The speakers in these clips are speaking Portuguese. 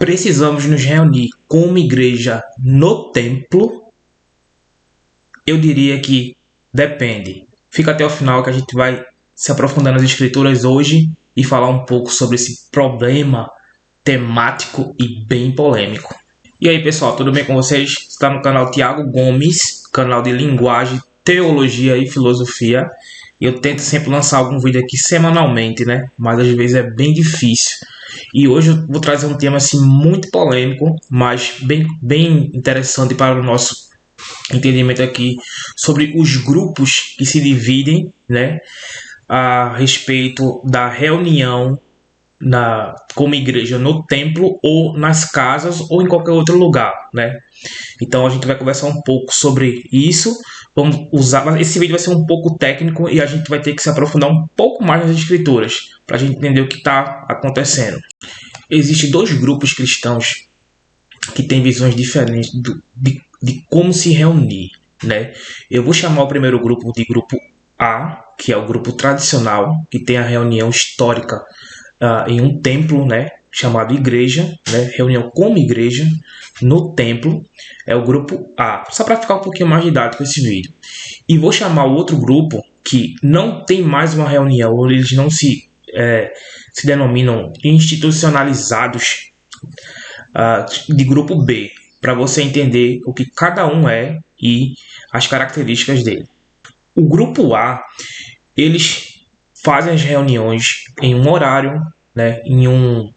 Precisamos nos reunir como igreja no templo? Eu diria que depende. Fica até o final que a gente vai se aprofundar nas escrituras hoje e falar um pouco sobre esse problema temático e bem polêmico. E aí, pessoal, tudo bem com vocês? Está no canal Thiago Gomes, canal de linguagem, teologia e filosofia. Eu tento sempre lançar algum vídeo aqui semanalmente, né? Mas às vezes é bem difícil. E hoje eu vou trazer um tema assim muito polêmico, mas bem interessante para o nosso entendimento aqui sobre os grupos que se dividem, né? A respeito da reunião como igreja no templo ou nas casas ou em qualquer outro lugar, né? Então a gente vai conversar um pouco sobre isso. Vamos usar, esse vídeo vai ser um pouco técnico e a gente vai ter que se aprofundar um pouco mais nas escrituras para a gente entender o que está acontecendo. Existem dois grupos cristãos que têm visões diferentes de como se reunir, né? Eu vou chamar o primeiro grupo de grupo A, que é o grupo tradicional, que tem a reunião histórica em um templo, né, chamado igreja, né, reunião como igreja no templo, é o grupo A, só para ficar um pouquinho mais didático esse vídeo. E vou chamar o outro grupo que não tem mais uma reunião, ou eles não se denominam institucionalizados, de grupo B, para você entender o que cada um é e as características dele. O grupo A, eles fazem as reuniões em um horário, né, em um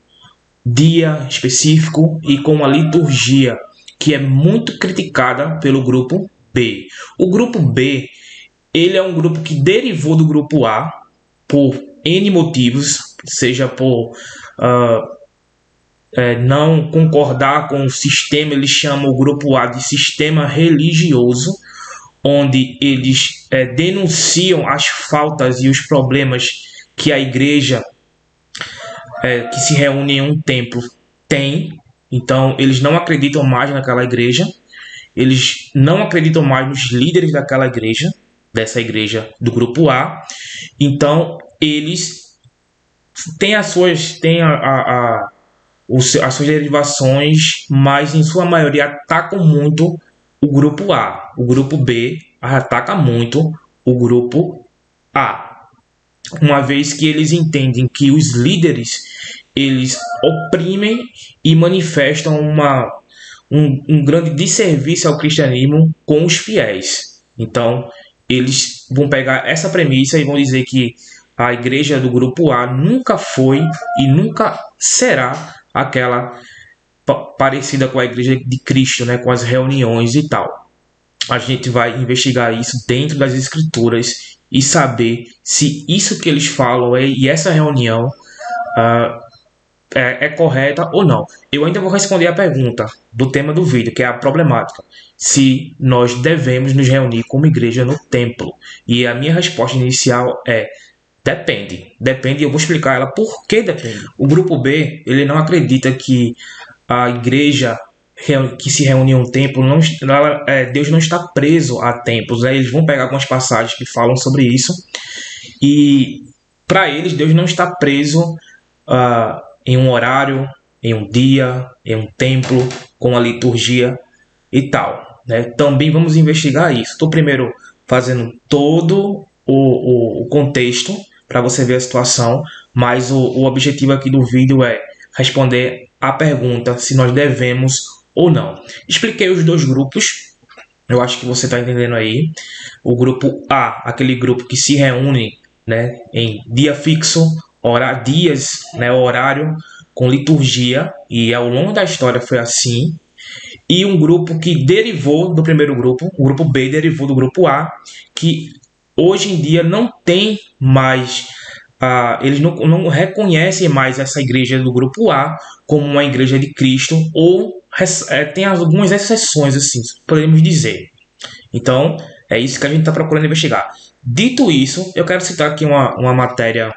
dia específico e com uma liturgia que é muito criticada pelo grupo B. O grupo B, ele é um grupo que derivou do grupo A por N motivos, seja por não concordar com o sistema. Eles chamam o grupo A de sistema religioso, onde eles denunciam as faltas e os problemas que a igreja que se reúne em um templo tem. Então, eles não acreditam mais naquela igreja, eles não acreditam mais nos líderes daquela igreja, dessa igreja do grupo A. Então, eles têm as suas derivações, mas em sua maioria atacam muito o grupo A. O grupo B ataca muito o grupo A, uma vez que eles entendem que os líderes, eles oprimem e manifestam um grande desserviço ao cristianismo com os fiéis. Então, eles vão pegar essa premissa e vão dizer que a igreja do grupo A nunca foi e nunca será aquela parecida com a igreja de Cristo, né, com as reuniões e tal. A gente vai investigar isso dentro das escrituras e saber se isso que eles falam e essa reunião é correta ou não. Eu ainda vou responder a pergunta do tema do vídeo, que é a problemática: se nós devemos nos reunir como igreja no templo. E a minha resposta inicial é: depende. Depende, e eu vou explicar ela por que depende. O grupo B, ele não acredita que a igreja que se reúne em um templo, Deus não está preso a templos, né? Eles vão pegar algumas passagens que falam sobre isso, e para eles Deus não está preso em um horário, em um dia, em um templo, com a liturgia e tal, né? Também vamos investigar isso. Estou primeiro fazendo todo o contexto para você ver a situação, mas o objetivo aqui do vídeo é responder a pergunta se nós devemos ou não. Expliquei os dois grupos, eu acho que você está entendendo aí. O grupo A, aquele grupo que se reúne, né, em dia fixo, dias, né, horário, com liturgia, e ao longo da história foi assim. E um grupo que derivou do primeiro grupo, o grupo B derivou do grupo A, que hoje em dia não tem mais, eles não reconhecem mais essa igreja do grupo A como uma igreja de Cristo, ou tem algumas exceções, assim, podemos dizer. Então, é isso que a gente está procurando investigar. Dito isso, eu quero citar aqui uma matéria,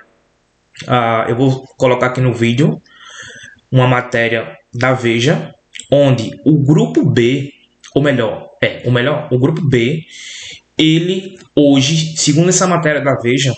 eu vou colocar aqui no vídeo, uma matéria da Veja, onde o grupo B, o grupo B, ele hoje, segundo essa matéria da Veja,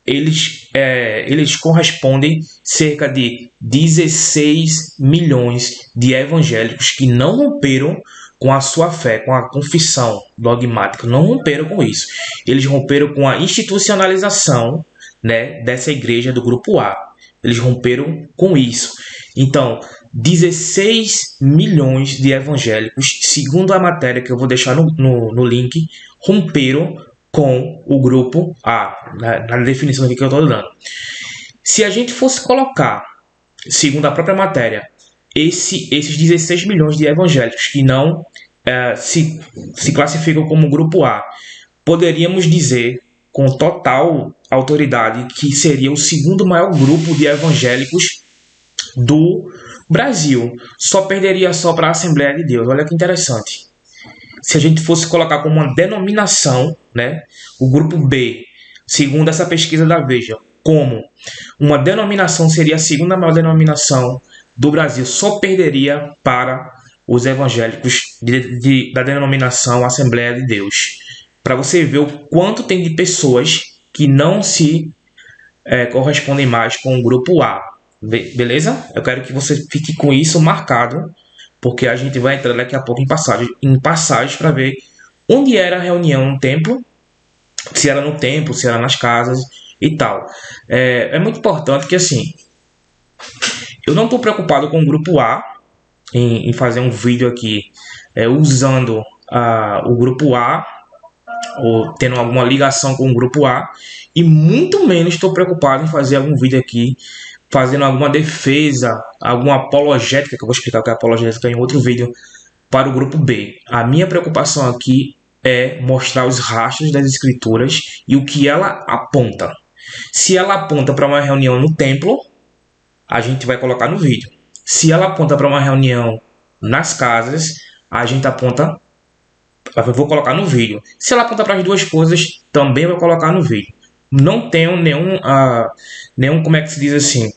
eles correspondem cerca de 16 milhões de evangélicos que não romperam com a sua fé, com a confissão dogmática, não romperam com isso. Eles romperam com a institucionalização, né, dessa igreja do grupo A. Eles romperam com isso. Então, 16 milhões de evangélicos, segundo a matéria que eu vou deixar no link, romperam com o grupo A, na definição aqui que eu estou dando. Se a gente fosse colocar, segundo a própria matéria, esses 16 milhões de evangélicos que não se classificam como grupo A, poderíamos dizer com total autoridade que seria o segundo maior grupo de evangélicos do Brasil. Só perderia só para a Assembleia de Deus. Olha que interessante. Se a gente fosse colocar como uma denominação, né, o grupo B, segundo essa pesquisa da Veja, como uma denominação seria a segunda maior denominação do Brasil, só perderia para os evangélicos da denominação Assembleia de Deus. Para você ver o quanto tem de pessoas que não se correspondem mais com o grupo A. Beleza? Eu quero que você fique com isso marcado, porque a gente vai entrar daqui a pouco em passagens para ver onde era a reunião no templo, se era no templo, se era nas casas e tal. É muito importante que, assim, eu não estou preocupado com o grupo A em fazer um vídeo aqui usando o grupo A ou tendo alguma ligação com o grupo A, e muito menos estou preocupado em fazer algum vídeo aqui fazendo alguma defesa, alguma apologética, que eu vou explicar o que é apologética em outro vídeo, para o grupo B. A minha preocupação aqui é mostrar os rastros das escrituras e o que ela aponta. Se ela aponta para uma reunião no templo, a gente vai colocar no vídeo. Se ela aponta para uma reunião nas casas, a gente aponta, eu vou colocar no vídeo. Se ela aponta para as duas coisas, também vou colocar no vídeo. Não tenho nenhum, como é que se diz assim?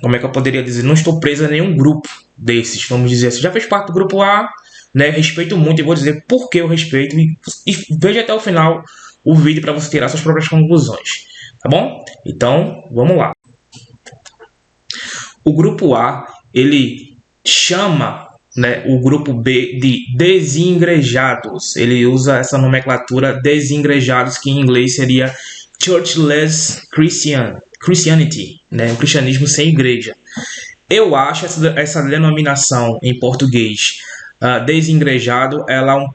Como é que eu poderia dizer? Não estou preso a nenhum grupo desses, vamos dizer assim. Já fez parte do grupo A, né? Respeito muito e vou dizer por que eu respeito. E veja até o final o vídeo para você tirar suas próprias conclusões. Tá bom? Então, vamos lá. O grupo A, ele chama, né, o grupo B de desengrejados. Ele usa essa nomenclatura desengrejados, que em inglês seria churchless Christianity, né? O cristianismo sem igreja. Eu acho essa denominação em português desengrejado, ela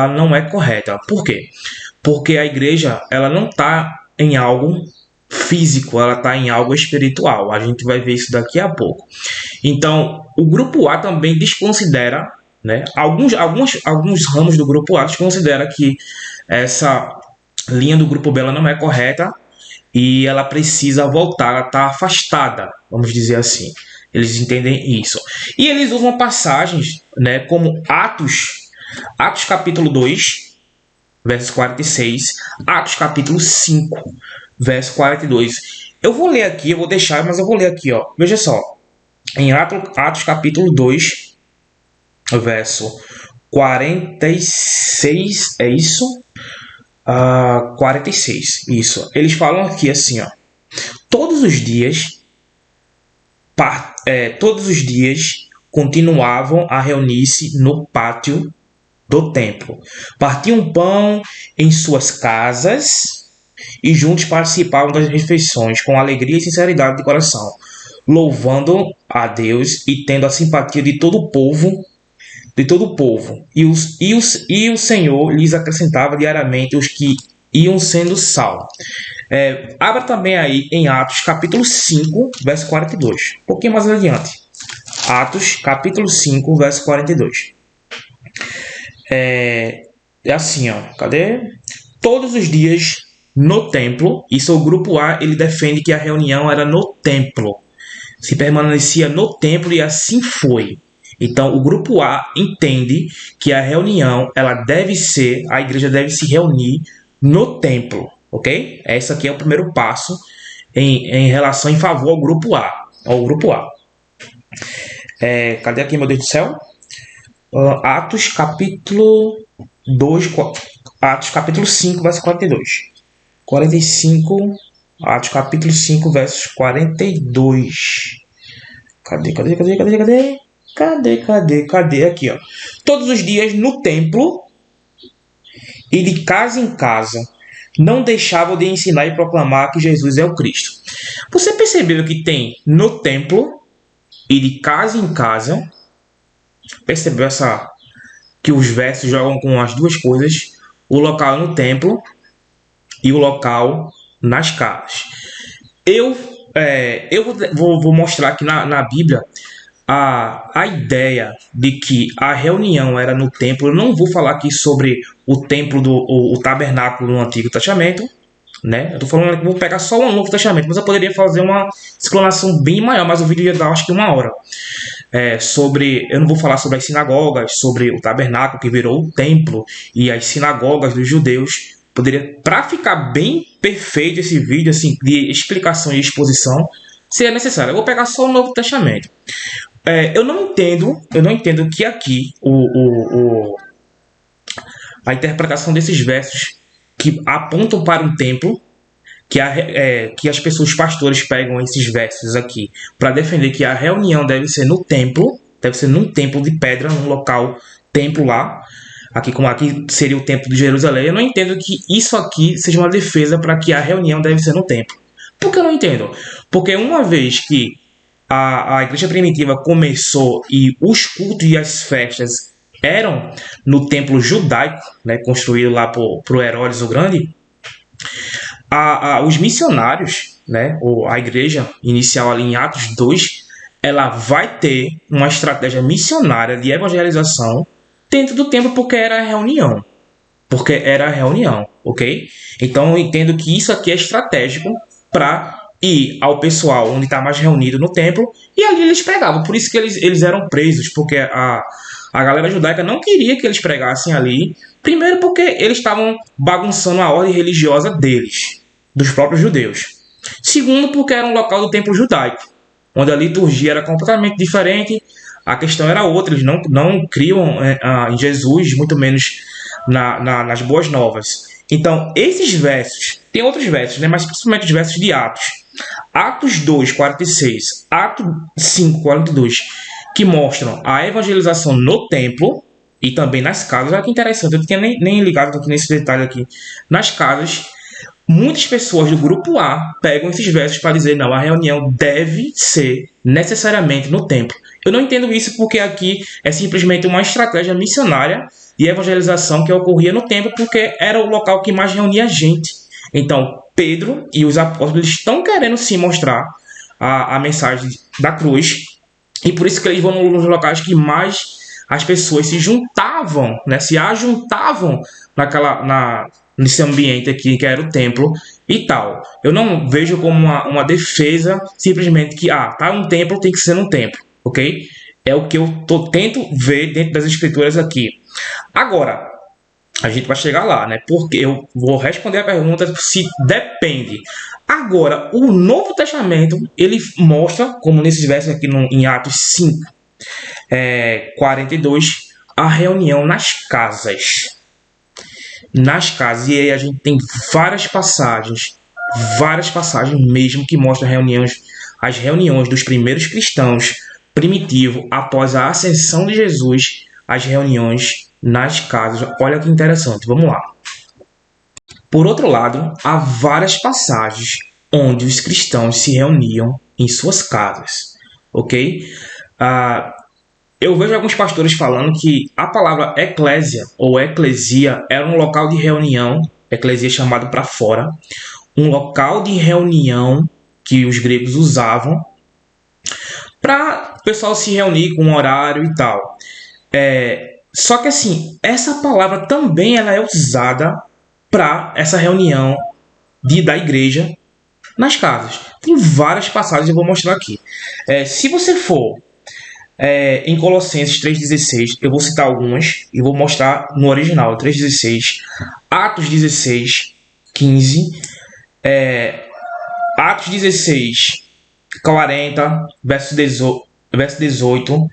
não é correta. Por quê? Porque a igreja, ela não está em algo físico, ela está em algo espiritual. A gente vai ver isso daqui a pouco. Então, o grupo A também desconsidera, né? Alguns ramos do grupo A desconsidera que essa linha do grupo B ela não é correta e ela precisa voltar, ela está afastada, vamos dizer assim. Eles entendem isso. E eles usam passagens, né, como Atos capítulo 2, verso 46, Atos capítulo 5, verso 42. Eu vou ler aqui, eu vou deixar, mas eu vou ler aqui, ó. Veja só. Em Atos capítulo 2, verso 46, é isso? 46, isso. Eles falam aqui assim, ó. Todos os dias continuavam a reunir-se no pátio do templo. Partiam pão em suas casas e juntos participavam das refeições com alegria e sinceridade de coração, louvando a Deus e tendo a simpatia de todo o povo. E o Senhor lhes acrescentava diariamente os que iam sendo salvos. Abra também aí em Atos capítulo 5, verso 42. Um pouquinho mais adiante. Atos capítulo 5, verso 42. É assim, ó. Cadê? Todos os dias no templo. Isso, o grupo A, ele defende que a reunião era no templo. Se permanecia no templo e assim foi. Então, o grupo A entende que a reunião, a igreja deve se reunir no templo, ok? Esse aqui é o primeiro passo em relação, em favor ao grupo A. Cadê aqui, meu Deus do céu? Atos capítulo 5, verso 42. 45, Atos capítulo 5, versos 42. Cadê? Aqui, ó. Todos os dias no templo e de casa em casa não deixavam de ensinar e proclamar que Jesus é o Cristo. Você percebeu que tem no templo e de casa em casa? Percebeu que os versos jogam com as duas coisas? O local no templo e o local nas casas. Eu vou mostrar aqui na Bíblia a ideia de que a reunião era no templo. Eu não vou falar aqui sobre o templo o tabernáculo no Antigo Testamento, né? Eu tô falando que vou pegar só o Novo Testamento, mas eu poderia fazer uma explanação bem maior, mas o vídeo ia dar acho que 1 hora. Eu não vou falar sobre as sinagogas, sobre o tabernáculo que virou o templo e as sinagogas dos judeus. Para ficar bem perfeito esse vídeo assim, de explicação e exposição, seria necessário. Eu vou pegar só o Novo Testamento. Eu não entendo que aqui a interpretação desses versos que apontam para um templo, que as pessoas, os pastores, pegam esses versos aqui para defender que a reunião deve ser no templo, deve ser num templo de pedra, num local templo lá, como aqui seria o templo de Jerusalém. Eu não entendo que isso aqui seja uma defesa para que a reunião deve ser no templo. Por que eu não entendo? Porque uma vez que a igreja primitiva começou e os cultos e as festas eram no templo judaico, né, construído lá por Herodes o Grande, os missionários, né, a igreja inicial ali em Atos 2, ela vai ter uma estratégia missionária de evangelização dentro do templo porque era reunião. Ok? Então eu entendo que isso aqui é estratégico para ir ao pessoal onde está mais reunido no templo, e ali eles pregavam. Por isso que eles eram presos, porque a galera judaica não queria que eles pregassem ali. Primeiro porque eles estavam bagunçando a ordem religiosa deles, dos próprios judeus. Segundo porque era um local do templo judaico, onde a liturgia era completamente diferente. A questão era outra, eles não criam em Jesus, muito menos nas boas novas. Então, esses versos, tem outros versos, né, mas principalmente os versos de Atos. Atos 2, 46, Atos 5, 42, que mostram a evangelização no templo e também nas casas. Olha que interessante, eu não tinha nem ligado aqui nesse detalhe aqui. Nas casas, muitas pessoas do grupo A pegam esses versos para dizer, não, a reunião deve ser necessariamente no templo. Eu não entendo isso porque aqui é simplesmente uma estratégia missionária de evangelização que ocorria no templo, porque era o local que mais reunia gente. Então, Pedro e os apóstolos estão querendo sim mostrar a mensagem da cruz, e por isso que eles vão nos locais que mais as pessoas se juntavam, né, se ajuntavam nesse ambiente aqui que era o templo e tal. Eu não vejo como uma defesa simplesmente que tá um templo, tem que ser um templo, ok? É o que eu tento ver dentro das escrituras aqui. Agora, a gente vai chegar lá, né? Porque eu vou responder a pergunta se depende. Agora, o Novo Testamento, ele mostra, como nesses versos aqui em Atos 5, 42, a reunião nas casas. Nas casas. E aí a gente tem várias passagens mesmo que mostram as reuniões dos primeiros cristãos primitivos após a ascensão de Jesus, as reuniões nas casas. Olha que interessante, vamos lá. Por outro lado, há várias passagens onde os cristãos se reuniam em suas casas, ok? Eu vejo alguns pastores falando que a palavra eclésia ou eclesia era um local de reunião, eclesia chamado para fora, um local de reunião que os gregos usavam para o pessoal se reunir com um horário e tal. Só que assim, essa palavra também ela é usada para essa reunião da igreja nas casas. Tem várias passagens, eu vou mostrar aqui. Se você for em Colossenses 3,16, eu vou citar algumas e vou mostrar no original, 3,16, Atos 16, 15, Atos 16, 40, verso 18,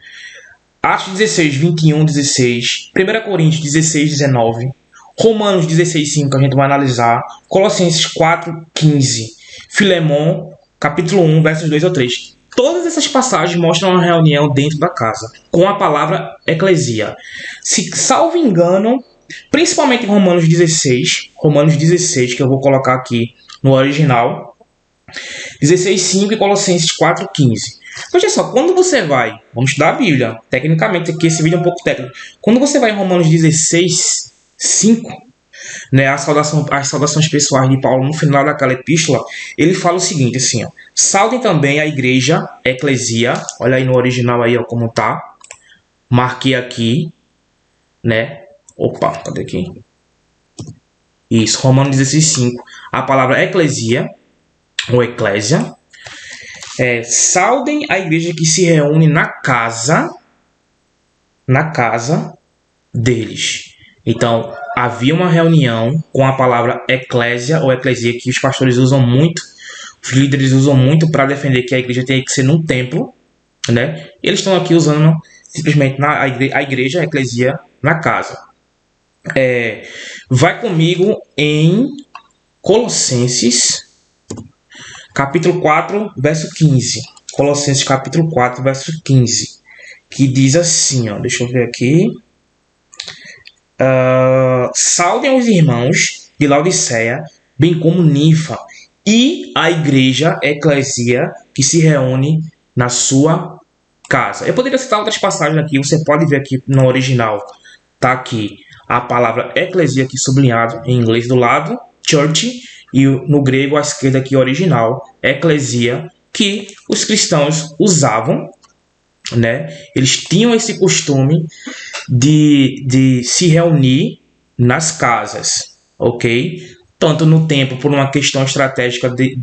Atos 16, 21, 16, 1 Coríntios 16, 19, Romanos 16:5 a gente vai analisar. Colossenses 4:15. Filemon, capítulo 1, versos 2 ou 3. Todas essas passagens mostram uma reunião dentro da casa, com a palavra eclesia. Se salvo engano, principalmente em Romanos 16, que eu vou colocar aqui no original, 16:5 e Colossenses 4:15. Veja só, quando você vai, vamos estudar a Bíblia, tecnicamente aqui esse vídeo é um pouco técnico, quando você vai em Romanos 16:5, né, as saudações pessoais de Paulo no final daquela epístola, ele fala o seguinte, assim, ó, saudem também a igreja, eclesia, olha aí no original aí, ó, como tá, marquei aqui, né, opa, cadê aqui? Isso, Romanos 16:5, a palavra eclesia, ou eclésia, saudem a igreja que se reúne na casa deles. Então, havia uma reunião com a palavra eclésia ou eclesia que os pastores usam muito, os líderes usam muito para defender que a igreja tem que ser num templo, né? Eles estão aqui usando simplesmente a igreja, a eclesia, na casa. Vai comigo em Colossenses, capítulo 4, verso 15. Colossenses, capítulo 4, verso 15. Que diz assim, ó, deixa eu ver aqui. Saudem os irmãos de Laodiceia, bem como Ninfa, e a igreja, eclesia, que se reúne na sua casa. Eu poderia citar outras passagens aqui, você pode ver aqui no original. Tá aqui a palavra eclesia aqui sublinhado em inglês do lado, church, e no grego à esquerda aqui original, eclesia, que os cristãos usavam, né? Eles tinham esse costume de se reunir nas casas, ok? Tanto no tempo por uma questão estratégica de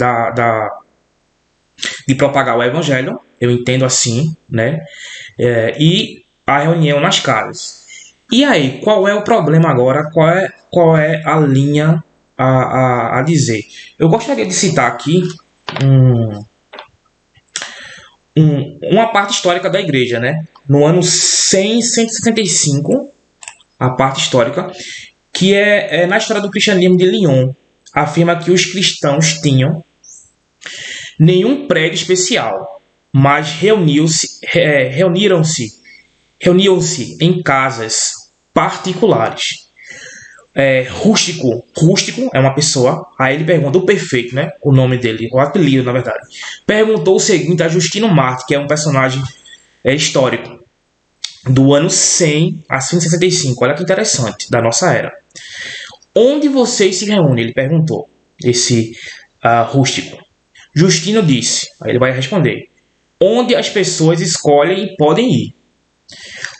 propagar o evangelho, eu entendo assim, né? E a reunião nas casas. E aí, qual é o problema agora? Qual é a linha a dizer? Eu gostaria de citar aqui uma parte histórica da igreja, né? No ano 165, a parte histórica, que é na história do cristianismo de Lyon, afirma que os cristãos tinham nenhum prédio especial, mas reuniam-se em casas particulares. Rústico é uma pessoa. Aí ele pergunta o perfeito, né? O nome dele, o apelido, na verdade. Perguntou o seguinte a Justino Marte, que é um personagem histórico do ano 100 a 165. Olha que interessante, da nossa era. Onde vocês se reúnem? Ele perguntou, esse rústico. Justino disse, aí ele vai responder, onde as pessoas escolhem e podem ir.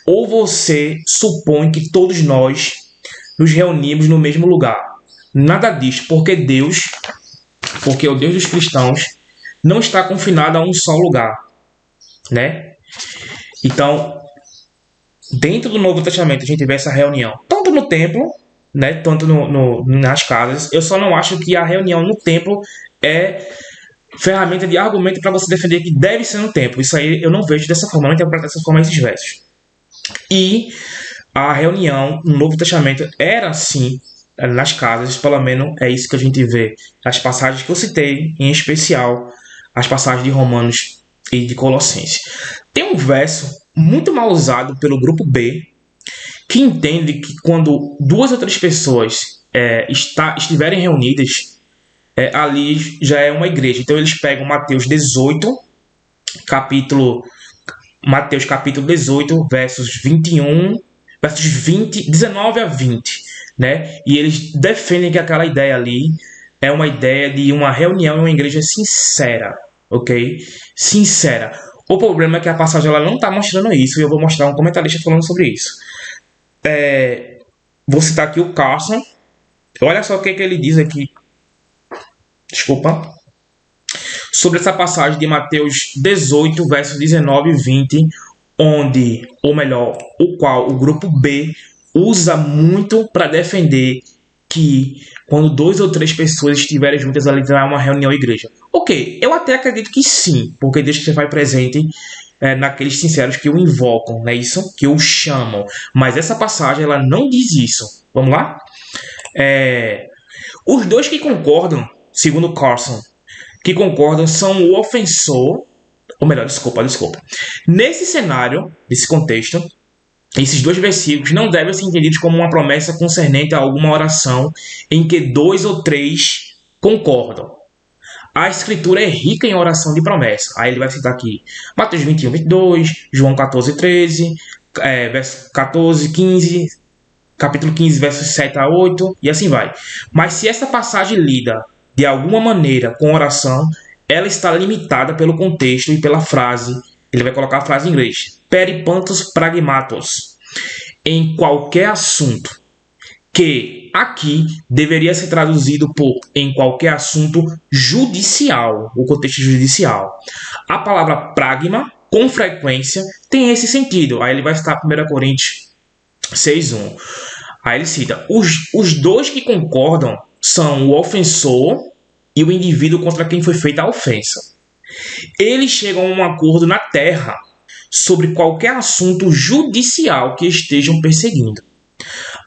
Ou você supõe que todos nós nos reunimos no mesmo lugar? Nada disso, porque o Deus dos cristãos não está confinado a um só lugar, né? Então, dentro do Novo Testamento a gente vê essa reunião, tanto no templo, né, tanto nas casas. Eu só não acho que a reunião no templo é ferramenta de argumento para você defender que deve ser no templo. Isso aí eu não vejo dessa forma, não interpreto dessa forma esses versos. E a reunião no Novo Testamento era assim nas casas, pelo menos é isso que a gente vê nas passagens que eu citei, em especial as passagens de Romanos e de Colossenses. Tem um verso muito mal usado pelo grupo B, que entende que quando 2 ou 3 pessoas estiverem reunidas, ali já é uma igreja. Então eles pegam Mateus 18, capítulo 18, versos 19 a 20, né? E eles defendem que aquela ideia ali é uma ideia de uma reunião em uma igreja sincera, ok? Sincera. O problema é que a passagem ela não está mostrando isso, e eu vou mostrar um comentarista falando sobre isso. Vou citar aqui o Carson. Olha só o que ele diz aqui. Desculpa. Sobre essa passagem de Mateus 18, versos 19 e 20, onde, ou melhor, o qual o grupo B usa muito para defender que quando 2 ou 3 pessoas estiverem juntas ali terá uma reunião à igreja. Ok, eu até acredito que sim, porque Deus que vai presente naqueles sinceros que o invocam, não é isso? Que o chamam. Mas essa passagem ela não diz isso. Vamos lá? Os dois que concordam, segundo Carson, que concordam são o ofensor, ou melhor, desculpa. Nesse cenário, nesse contexto, esses dois versículos não devem ser entendidos como uma promessa concernente a alguma oração em que 2 ou 3 concordam. A escritura é rica em oração de promessa. Aí ele vai citar aqui Mateus 21, 22, João 14, 13, verso 14, 15, capítulo 15, versos 7 a 8, e assim vai. Mas se essa passagem lida de alguma maneira com oração, ela está limitada pelo contexto e pela frase. Ele vai colocar a frase em inglês: peripantos pragmatos. Em qualquer assunto, que aqui deveria ser traduzido por em qualquer assunto judicial, o contexto judicial. A palavra pragma, com frequência, tem esse sentido. Aí ele vai citar 1 Coríntios 6:1. Aí ele cita: os dois que concordam são o ofensor e o indivíduo contra quem foi feita a ofensa. Eles chegam a um acordo na terra sobre qualquer assunto judicial que estejam perseguindo.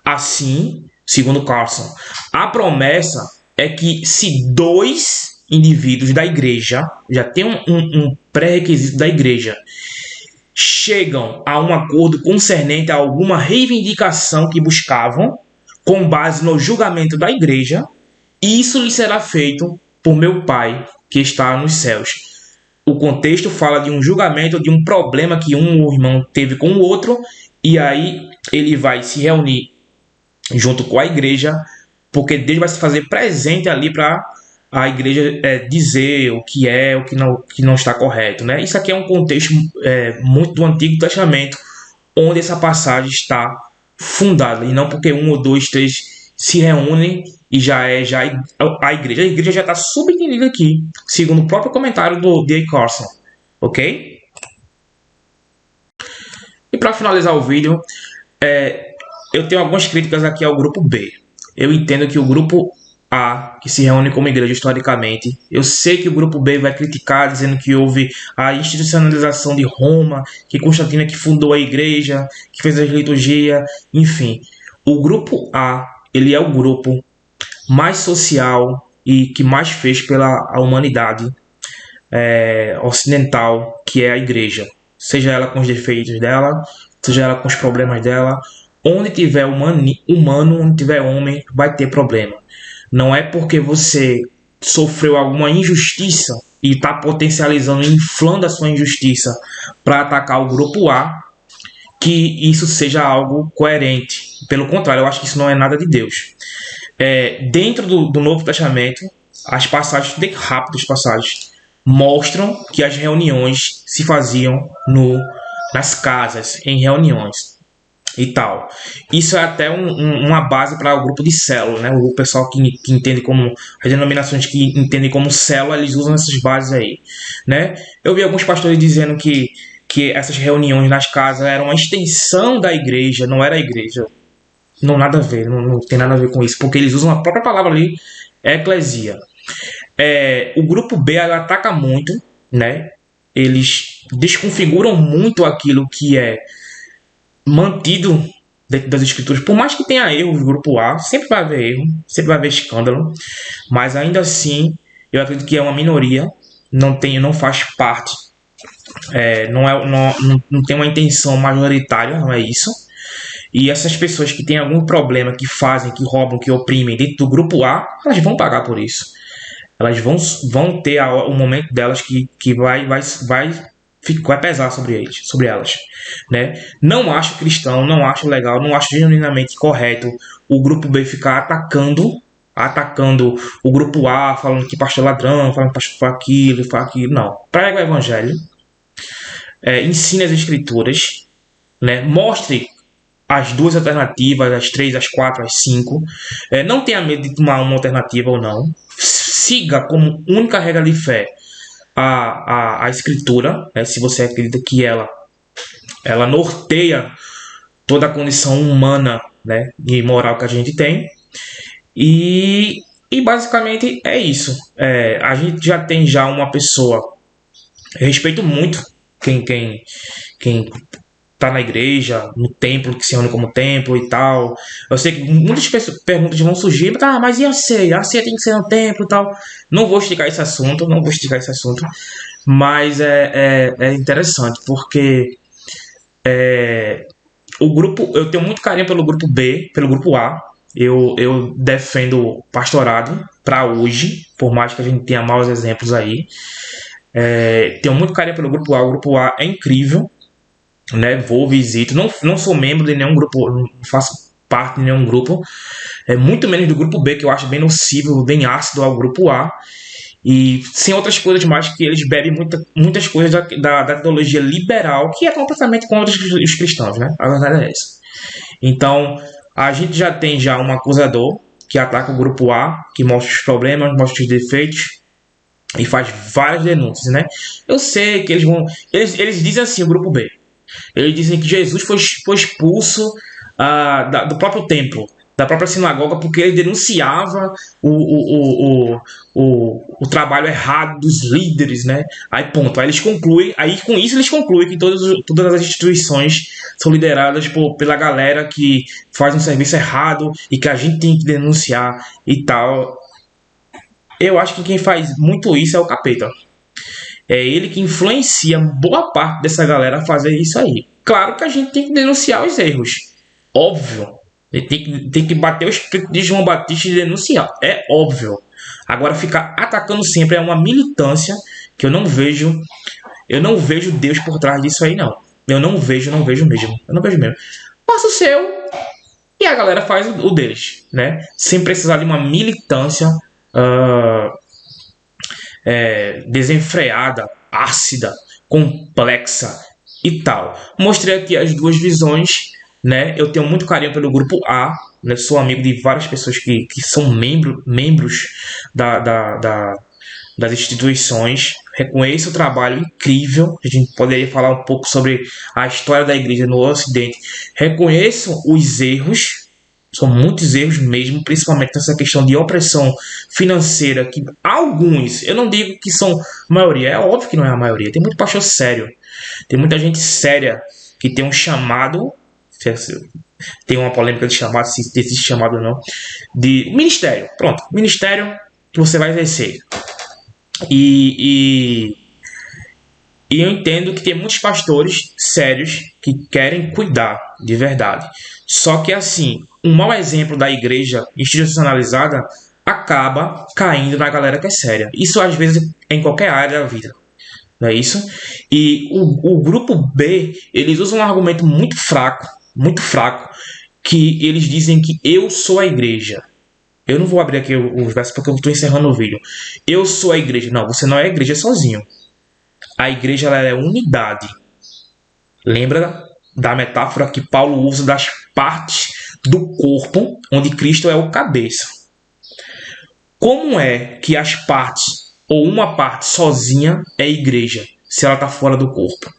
Assim, segundo Carson, a promessa é que se 2 indivíduos da igreja, já tem um pré-requisito da igreja, chegam a um acordo concernente a alguma reivindicação que buscavam, com base no julgamento da igreja, isso lhe será feito por meu Pai que está nos céus. O contexto fala de um julgamento, de um problema que um irmão teve com o outro, e aí ele vai se reunir junto com a igreja, porque Deus vai se fazer presente ali para a igreja dizer o que é, o que não está correto, né? Isso aqui é um contexto muito do Antigo Testamento, onde essa passagem está fundada, e não porque 1 ou 2, 3 se reúnem e já a igreja. A igreja já está subentendida aqui, segundo o próprio comentário do D.A. Carson, ok? E para finalizar o vídeo, eu tenho algumas críticas aqui ao grupo B. Eu entendo que o grupo A, que se reúne como igreja historicamente, eu sei que o grupo B vai criticar, dizendo que houve a institucionalização de Roma, que Constantino que fundou a igreja, que fez a liturgia, enfim. O grupo A, ele é o grupo mais social e que mais fez pela humanidade ocidental, que é a igreja. Seja ela com os defeitos dela, seja ela com os problemas dela. Onde tiver humano, onde tiver homem, vai ter problema. Não é porque você sofreu alguma injustiça e está potencializando e inflando a sua injustiça para atacar o grupo A, que isso seja algo coerente. Pelo contrário, eu acho que isso não é nada de Deus. Dentro do Novo Testamento, as passagens, bem rápidas passagens, mostram que as reuniões se faziam nas casas, em reuniões e tal. Isso é até uma base para o grupo de célula, né? O pessoal que entende como, as denominações que entendem como célula, eles usam essas bases aí, né? Eu vi alguns pastores dizendo que essas reuniões nas casas eram uma extensão da igreja, não era a igreja. Não, nada a ver, não tem nada a ver com isso, porque eles usam a própria palavra ali, eclesia. O grupo B ataca muito, né? Eles desconfiguram muito aquilo que é mantido dentro das escrituras. Por mais que tenha erro no grupo A, sempre vai haver erro, sempre vai haver escândalo, mas ainda assim, eu acredito que é uma minoria, não faz parte, não tem uma intenção majoritária, não é isso. E essas pessoas que têm algum problema, que fazem, que roubam, que oprimem dentro do grupo A, elas vão pagar por isso. Elas vão ter o momento delas que vai pesar sobre elas, né? Não acho cristão, não acho legal, não acho genuinamente correto o grupo B ficar atacando o grupo A, falando que pastor é ladrão, falando que pastor faz aquilo, não. Prega o evangelho, ensine as escrituras, né? Mostre as 2 alternativas, as 3, as 4, as 5. Não tenha medo de tomar uma alternativa ou não. Siga como única regra de fé a escritura, né? Se você acredita que ela norteia toda a condição humana, né, e moral que a gente tem. E basicamente é isso. A gente já tem uma pessoa, eu respeito muito quem tá na igreja, no templo, que se reúne como templo e tal. Eu sei que muitas perguntas vão surgir, mas e a ceia? A ceia tem que ser no templo e tal. Não vou esticar esse assunto, mas é interessante, porque o grupo, eu tenho muito carinho pelo grupo B, pelo grupo A. Eu defendo pastorado para hoje, por mais que a gente tenha maus exemplos aí. Tenho muito carinho pelo grupo A. O grupo A é incrível, né? Vou, visito. Não sou membro de nenhum grupo, não faço parte de nenhum grupo. Muito menos do grupo B, que eu acho bem nocivo, bem ácido ao grupo A. E sem outras coisas mais, que eles bebem muitas coisas da teologia liberal, que é completamente contra os cristãos, né? A verdade é essa. Então, a gente já tem um acusador que ataca o grupo A, que mostra os problemas, mostra os defeitos e faz várias denúncias, né? Eu sei que eles dizem assim, o grupo B. Eles dizem que Jesus foi expulso do próprio templo, da própria sinagoga, porque ele denunciava o trabalho errado dos líderes, né? Aí ponto. Aí com isso eles concluem que todas as instituições são lideradas pela galera que faz um serviço errado e que a gente tem que denunciar e tal. Eu acho que quem faz muito isso é o capeta. É ele que influencia boa parte dessa galera a fazer isso aí. Claro que a gente tem que denunciar os erros. Óbvio. Tem que bater o espírito de João Batista e denunciar. É óbvio. Agora, ficar atacando sempre é uma militância que eu não vejo. Eu não vejo Deus por trás disso aí, não. Eu não vejo mesmo. Passa o seu e a galera faz o deles, né? Sem precisar de uma militância desenfreada, ácida, complexa e tal. Mostrei aqui as duas visões, né? Eu tenho muito carinho pelo grupo A, né? Sou amigo de várias pessoas que são membros das instituições. Reconheço o trabalho incrível. A gente poderia falar um pouco sobre a história da igreja no Ocidente. Reconheço os erros. São muitos erros mesmo, principalmente nessa questão de opressão financeira, que alguns, eu não digo que são a maioria, é óbvio que não é a maioria, tem muito pastor sério, tem muita gente séria que tem um chamado, tem uma polêmica de chamado, se existe chamado ou não, de ministério, pronto, ministério que você vai exercer. E eu entendo que tem muitos pastores sérios que querem cuidar de verdade. Só que assim, um mau exemplo da igreja institucionalizada acaba caindo na galera que é séria. Isso às vezes é em qualquer área da vida. Não é isso? E o grupo B, eles usam um argumento muito fraco, que eles dizem que eu sou a igreja. Eu não vou abrir aqui os versos porque eu estou encerrando o vídeo. Eu sou a igreja. Não, você não é a igreja sozinho. A igreja ela é unidade. Lembra da metáfora que Paulo usa das partes do corpo, onde Cristo é o cabeça. Como é que as partes, ou uma parte sozinha, é igreja, se ela está fora do corpo?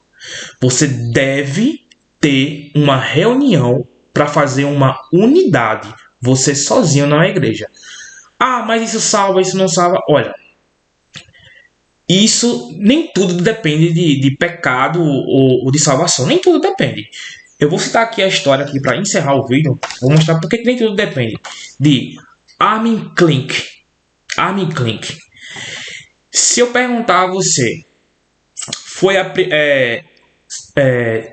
Você deve ter uma reunião para fazer uma unidade. Você sozinho não é igreja. Ah, mas isso salva, isso não salva. Olha, isso nem tudo depende de pecado ou de salvação. Nem tudo depende. Eu vou citar aqui a história aqui para encerrar o vídeo. Vou mostrar porque nem tudo depende. De Armin Klink. Armin Klink. Se eu perguntar a você,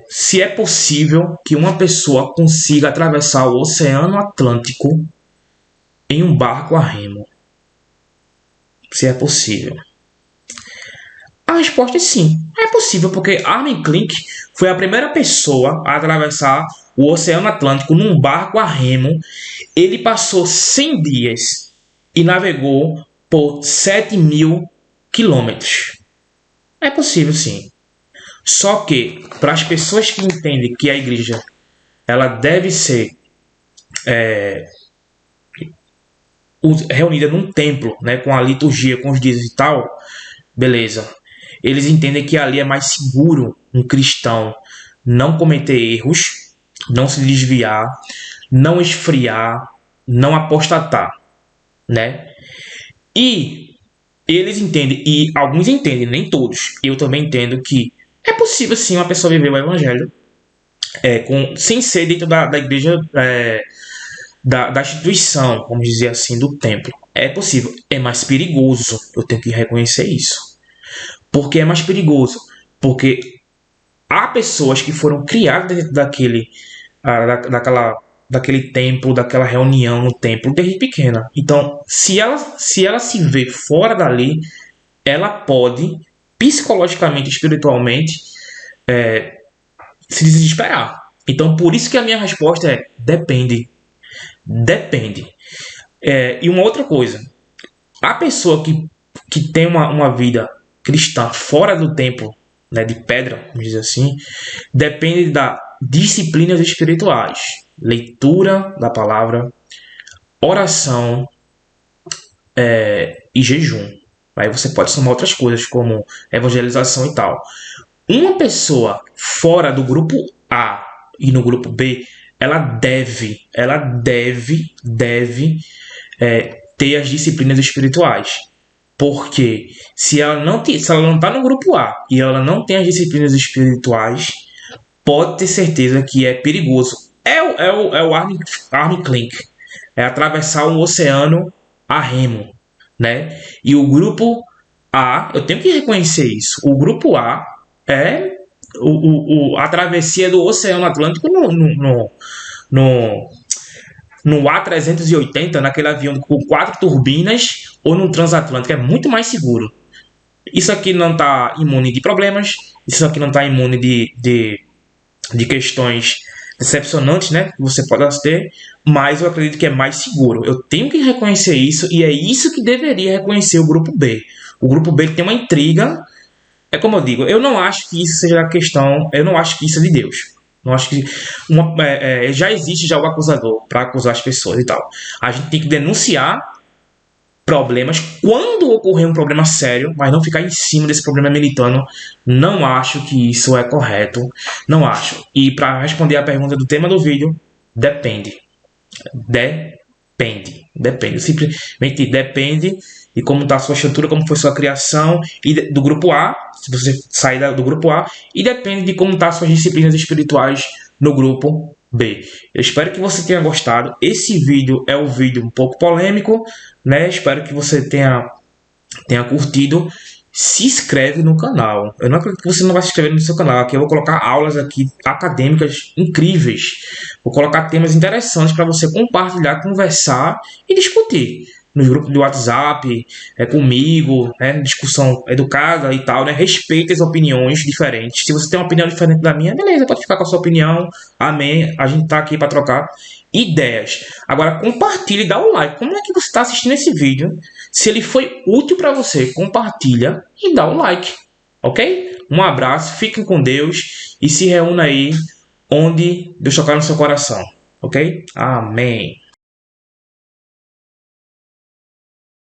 se é possível que uma pessoa consiga atravessar o Oceano Atlântico em um barco a remo? Se é possível. A resposta é sim. É possível, porque Armin Klink foi a primeira pessoa a atravessar o Oceano Atlântico num barco a remo. Ele passou 100 dias e navegou por 7.000 quilômetros. É possível, sim. Só que, para as pessoas que entendem que a igreja ela deve ser reunida num templo, né, com a liturgia, com os dias e tal, beleza. Eles entendem que ali é mais seguro um cristão não cometer erros, não se desviar, não esfriar, não apostatar, né? E eles entendem, e alguns entendem, nem todos, eu também entendo que é possível sim uma pessoa viver o evangelho sem ser dentro da igreja, da instituição, vamos dizer assim, do templo. É possível. É mais perigoso. Eu tenho que reconhecer isso. Por que é mais perigoso? Porque há pessoas que foram criadas dentro daquele templo, daquela reunião no templo desde pequena. Então, se ela se vê fora dali, ela pode, psicologicamente, espiritualmente, se desesperar. Então, por isso que a minha resposta é: depende. Depende. E uma outra coisa, a pessoa que tem uma vida cristã fora do templo, né, de pedra, vamos dizer assim, depende das disciplinas espirituais. Leitura da palavra, oração e jejum. Aí você pode somar outras coisas, como evangelização e tal. Uma pessoa fora do grupo A e no grupo B, ela deve ter as disciplinas espirituais. Porque se ela não está no grupo A e ela não tem as disciplinas espirituais, pode ter certeza que é perigoso. É o Armin Klink. É atravessar um oceano a remo, né? E o grupo A, eu tenho que reconhecer isso. O grupo A é a travessia do Oceano Atlântico no A380, naquele avião com 4 turbinas, ou no transatlântico. É muito mais seguro. Isso aqui não está imune de problemas, isso aqui não está imune de questões decepcionantes, né, que você pode ter, mas eu acredito que é mais seguro. Eu tenho que reconhecer isso, e é isso que deveria reconhecer o grupo B. O grupo B tem uma intriga. É como eu digo, eu não acho que isso seja a questão, eu não acho que isso é de Deus. Não acho que já existe já o acusador para acusar as pessoas e tal. A gente tem que denunciar problemas quando ocorrer um problema sério, mas não ficar em cima desse problema militando. Não acho que isso é correto. Não acho. E para responder a pergunta do tema do vídeo, depende. Depende. Simplesmente depende de como está a sua estrutura, como foi sua criação, e do grupo A, se você sair do grupo A, e depende de como estão as suas disciplinas espirituais no grupo B. Eu espero que você tenha gostado. Esse vídeo é um vídeo um pouco polêmico, né? Espero que você tenha curtido. Se inscreve no canal. Eu não acredito que você não vai se inscrever no seu canal. Aqui eu vou colocar aulas aqui acadêmicas incríveis. Vou colocar temas interessantes para você compartilhar, conversar e discutir. No grupo do WhatsApp, comigo, discussão educada e tal, né? Respeite as opiniões diferentes. Se você tem uma opinião diferente da minha, beleza, pode ficar com a sua opinião. Amém. A gente tá aqui para trocar ideias. Agora, compartilhe e dá um like. Como é que você está assistindo esse vídeo? Se ele foi útil para você, compartilha e dá um like, ok? Um abraço, fiquem com Deus e se reúna aí onde Deus tocar no seu coração, ok? Amém.